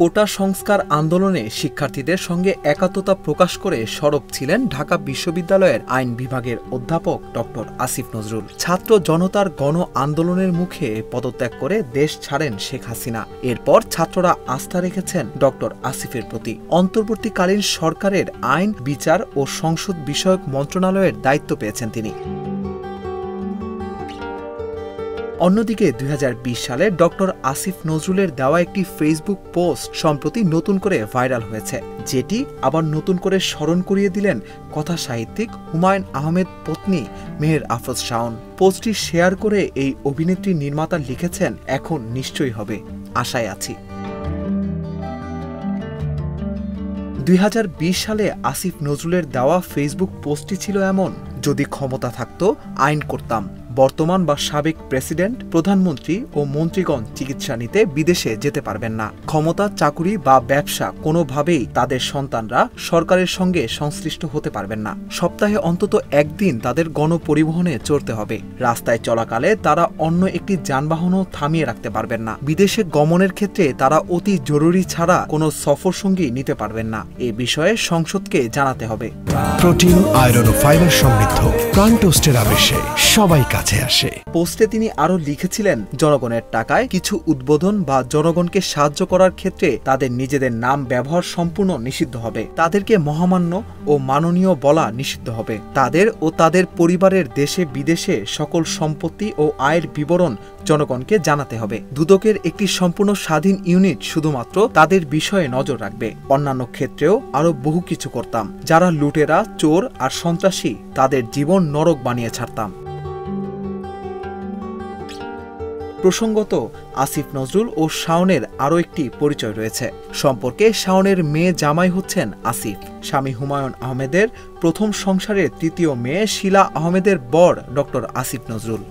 কোটা সংস্কার আন্দোলনে শিক্ষার্থীদের সঙ্গে একাত্মতা প্রকাশ করে সরব ছিলেন ঢাকা বিশ্ববিদ্যালয়ের আইন বিভাগের অধ্যাপক ডক্টর আসিফ নজরুল। ছাত্র জনতার গণ আন্দোলনের মুখে পদত্যাগ করে দেশ ছাড়েন শেখ হাসিনা। এরপর ছাত্ররা আস্থা রেখেছেন ডক্টর আসিফের প্রতি। অন্তর্বর্তীকালীন সরকারের আইন, বিচার ও সংসদ বিষয়ক মন্ত্রণালয়ের দায়িত্ব পেয়েছেন তিনি। অন্যদিকে ২০২০ সালে ডক্টর আসিফ নজরুলের দেওয়া একটি ফেসবুক পোস্ট সম্প্রতি নতুন করে ভাইরাল হয়েছে, যেটি আবার নতুন করে স্মরণ করিয়ে দিলেন কথা সাহিত্যিক হুমায়ুন আহমেদ পত্নী মেহের আফরোজ শাওন। পোস্টটি শেয়ার করে এই অভিনেত্রী নির্মাতা লিখেছেন, এখন নিশ্চয়ই হবে, আশায় আছি। ২০২০ সালে আসিফ নজরুলের দেওয়া ফেসবুক পোস্টটি ছিল এমন: যদি ক্ষমতা থাকতো আইন করতাম, বর্তমান বা সাবেক প্রেসিডেন্ট, প্রধানমন্ত্রী ও মন্ত্রীগণ চিকিৎসা নিতে বিদেশে যেতে পারবেন না। ক্ষমতা, চাকুরি বা ব্যবসা কোনোভাবেই তাদের সন্তানরা সরকারের সঙ্গে সংশ্লিষ্ট হতে পারবেন না। সপ্তাহে অন্তত একদিন তাদের গণপরিবহনে চড়তে হবে। রাস্তায় চলাকালে তারা অন্য একটি যানবাহনও থামিয়ে রাখতে পারবেন না। বিদেশে গমনের ক্ষেত্রে তারা অতি জরুরি ছাড়া কোনো সফর সঙ্গী নিতে পারবেন না। এ বিষয়ে সংসদকে জানাতে হবে। প্রোটিন, আয়রন ও ফাইবার সমৃদ্ধ প্রাণ টোস্টের আবেশে সবাই কাছে আসে। পোস্টে তিনি আরো লিখেছিলেন, জনগণের টাকায় কিছু উদ্বোধন বা জনগণকে সাহায্য করার ক্ষেত্রে তাদের নিজেদের নাম ব্যবহার সম্পূর্ণ নিষিদ্ধ হবে। তাদেরকে মহামান্য ও মাননীয় বলা নিষিদ্ধ হবে। তাদের ও তাদের পরিবারের দেশে বিদেশে সকল সম্পত্তি ও আয়ের বিবরণ জনগণকে জানাতে হবে। দুদকের একটি সম্পূর্ণ স্বাধীন ইউনিট শুধুমাত্র তাদের বিষয়ে নজর রাখবে। অন্যান্য ক্ষেত্রেও আরো বহু কিছু করতাম। যারা লুটেরা, চোর আর সন্ত্রাসী, তাদের জীবন নরক বানিয়ে ছাড়তাম। প্রসঙ্গত, আসিফ নজরুল ও শাওনের আরও একটি পরিচয় রয়েছে। সম্পর্কে শাওনের মেয়ে জামাই হচ্ছেন আসিফ। স্বামী হুমায়ুন আহমেদের প্রথম সংসারের তৃতীয় মেয়ে শিলা আহমেদের বর ডক্টর আসিফ নজরুল।